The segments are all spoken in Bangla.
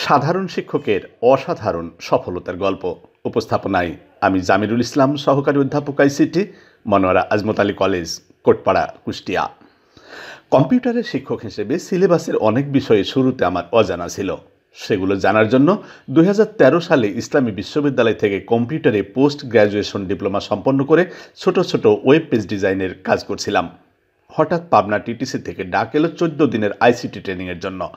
সাধারণ শিক্ষকের অসাধারণ সফলতার গল্প উপস্থাপনায় আমি জামিরুল ইসলাম, সহকারী অধ্যাপক আইসিটি, মনোয়ারা আজমত আলী কলেজ, কোটপাড়া, কুষ্টিয়া। কম্পিউটারের শিক্ষক হিসেবে সিলেবাসের অনেক বিষয়ে শুরুতে আমার অজানা ছিল। সেগুলো জানার জন্য 2013 সালে ইসলামী বিশ্ববিদ্যালয় থেকে কম্পিউটারে পোস্ট গ্র্যাজুয়েশন ডিপ্লোমা সম্পন্ন করে ছোট ছোট ওয়েব পেজ ডিজাইনের কাজ করছিলাম। হঠাৎ পাবনা টিটিসি থেকে ডাক এলো 14 দিনের আইসিটি ট্রেনিংয়ের জন্য।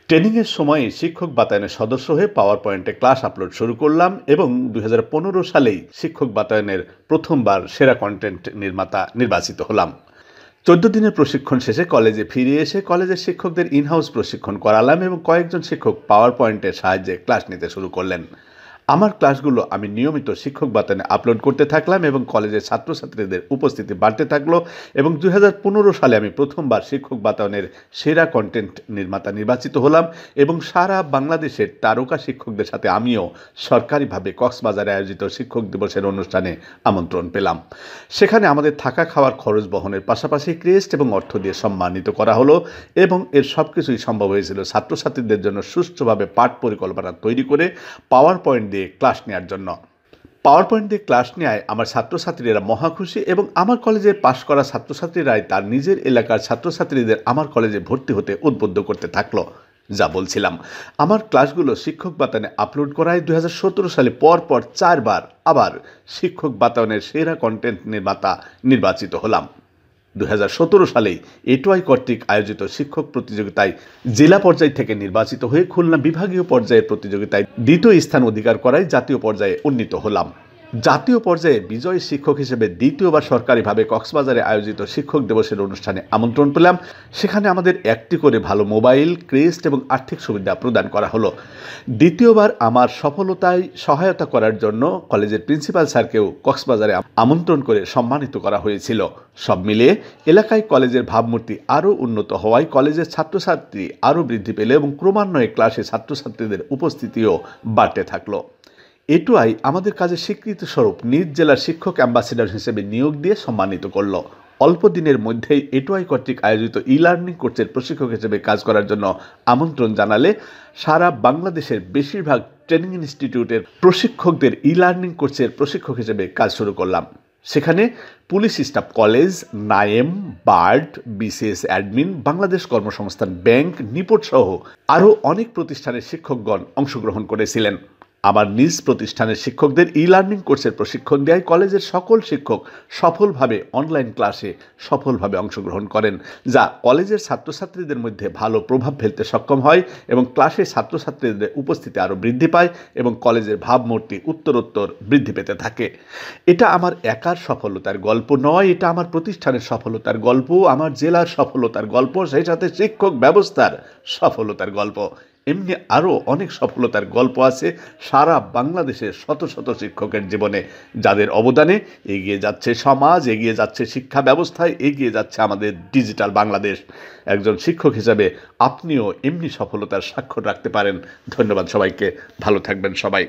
ট্রেনিংয়ের সময়ে শিক্ষক বাতায়নের সদস্য হয়ে পাওয়ার পয়েন্টে ক্লাস আপলোড শুরু করলাম এবং 2015 সালেই শিক্ষক বাতায়নের প্রথমবার সেরা কন্টেন্ট নির্মাতা নির্বাচিত হলাম। 14 দিনের প্রশিক্ষণ শেষে কলেজে ফিরে এসে কলেজের শিক্ষকদের ইনহাউস প্রশিক্ষণ করালাম এবং কয়েকজন শিক্ষক পাওয়ার পয়েন্টের সাহায্যে ক্লাস নিতে শুরু করলেন। আমার ক্লাসগুলো আমি নিয়মিত শিক্ষক বাতায়নে আপলোড করতে থাকলাম এবং কলেজের ছাত্রছাত্রীদের উপস্থিতি বাড়তে থাকলো এবং 2015 সালে আমি প্রথমবার শিক্ষক বাতায়নের সেরা কন্টেন্ট নির্মাতা নির্বাচিত হলাম এবং সারা বাংলাদেশের তারকা শিক্ষকদের সাথে আমিও সরকারিভাবে কক্সবাজারে আয়োজিত শিক্ষক দিবসের অনুষ্ঠানে আমন্ত্রণ পেলাম। সেখানে আমাদের থাকা খাওয়ার খরচ বহনের পাশাপাশি ক্রেস্ট এবং অর্থ দিয়ে সম্মানিত করা হলো এবং এর সব কিছুই সম্ভব হয়েছিল ছাত্রছাত্রীদের জন্য সুষ্ঠুভাবে পাঠ পরিকল্পনা তৈরি করে পাওয়ার পয়েন্ট দিয়ে ক্লাস নেওয়ার জন্য। পাওয়ার পয়েন্ট দিয়ে ক্লাস নেওয়ায় আমার ছাত্রছাত্রীরা মহা খুশি এবং আমার কলেজে পাশ করা ছাত্রছাত্রীরাই তার নিজের এলাকার ছাত্রছাত্রীদের আমার কলেজে ভর্তি হতে উদ্বুদ্ধ করতে থাকলো। যা বলছিলাম, আমার ক্লাসগুলো শিক্ষক বাতায়নে আপলোড করায় 2017 সালে পরপর 4 বার আবার শিক্ষক বাতায়নের সেরা কন্টেন্ট নির্মাতা নির্বাচিত হলাম। 2017 সালেই এটুআই কর্তৃক আয়োজিত শিক্ষক প্রতিযোগিতায় জেলা পর্যায় থেকে নির্বাচিত হয়ে খুলনা বিভাগীয় পর্যায়ের প্রতিযোগিতায় দ্বিতীয় স্থান অধিকার করায় জাতীয় পর্যায়ে উন্নীত হলাম। জাতীয় পর্যায়ে বিজয়ী শিক্ষক হিসেবে দ্বিতীয়বার সরকারিভাবে কক্সবাজারে আয়োজিত শিক্ষক দিবসের অনুষ্ঠানে আমন্ত্রণ পেলাম। সেখানে আমাদের একটি করে ভালো মোবাইল, ক্রেস্ট এবং আর্থিক সুবিধা প্রদান করা হলো। দ্বিতীয়বার আমার সফলতায় সহায়তা করার জন্য কলেজের প্রিন্সিপাল স্যারকেও কক্সবাজারে আমন্ত্রণ করে সম্মানিত করা হয়েছিল। সব মিলিয়ে এলাকায় কলেজের ভাবমূর্তি আরও উন্নত হওয়ায় কলেজের ছাত্রছাত্রী আরও বৃদ্ধি পেল এবং ক্রমান্বয়ে ক্লাসে ছাত্রছাত্রীদের উপস্থিতিও বাড়তে থাকলো। এটুআই আমাদের কাজের স্বীকৃতি স্বরূপ নিজ জেলার শিক্ষক অ্যাম্বাসেডর হিসেবে নিয়োগ দিয়ে সম্মানিত করল। অল্প দিনের মধ্যেই এটুআই কর্তৃক আয়োজিত ই-লার্নিং কোর্সের প্রশিক্ষক হিসেবে কাজ করার জন্য আমন্ত্রণ জানালে সারা বাংলাদেশের বেশিরভাগ ট্রেনিং ইনস্টিটিউটের প্রশিক্ষকদের ই-লার্নিং কোর্সের প্রশিক্ষক হিসেবে কাজ শুরু করলাম। সেখানে police staff college, NAEM, bird, BCS admin, Bangladesh কর্মসংস্থান ব্যাংক, নিপট সহ আরও অনেক প্রতিষ্ঠানের শিক্ষকগণ অংশগ্রহণ করেছিলেন। আমার নিজ প্রতিষ্ঠানের শিক্ষকদের ই-লার্নিং কোর্সের প্রশিক্ষণ দেওয়ায় কলেজের সকল শিক্ষক সফলভাবে অনলাইন ক্লাসে সফলভাবে অংশগ্রহণ করেন, যা কলেজের ছাত্রছাত্রীদের মধ্যে ভালো প্রভাব ফেলতে সক্ষম হয় এবং ক্লাসে ছাত্রছাত্রীদের উপস্থিতি আরও বৃদ্ধি পায় এবং কলেজের ভাবমূর্তি উত্তরোত্তর বৃদ্ধি পেতে থাকে। এটা আমার একার সফলতার গল্প নয়, এটা আমার প্রতিষ্ঠানের সফলতার গল্প, আমার জেলার সফলতার গল্প, সেই সাথে শিক্ষক ব্যবস্থার সফলতার গল্প। এমনি আরও অনেক সফলতার গল্প আছে সারা বাংলাদেশের শত শত শিক্ষকের জীবনে, যাদের অবদানে এগিয়ে যাচ্ছে সমাজ, এগিয়ে যাচ্ছে শিক্ষা ব্যবস্থায়, এগিয়ে যাচ্ছে আমাদের ডিজিটাল বাংলাদেশ। একজন শিক্ষক হিসাবে আপনিও এমনি সফলতার স্বাক্ষর রাখতে পারেন। ধন্যবাদ সবাইকে, ভালো থাকবেন সবাই।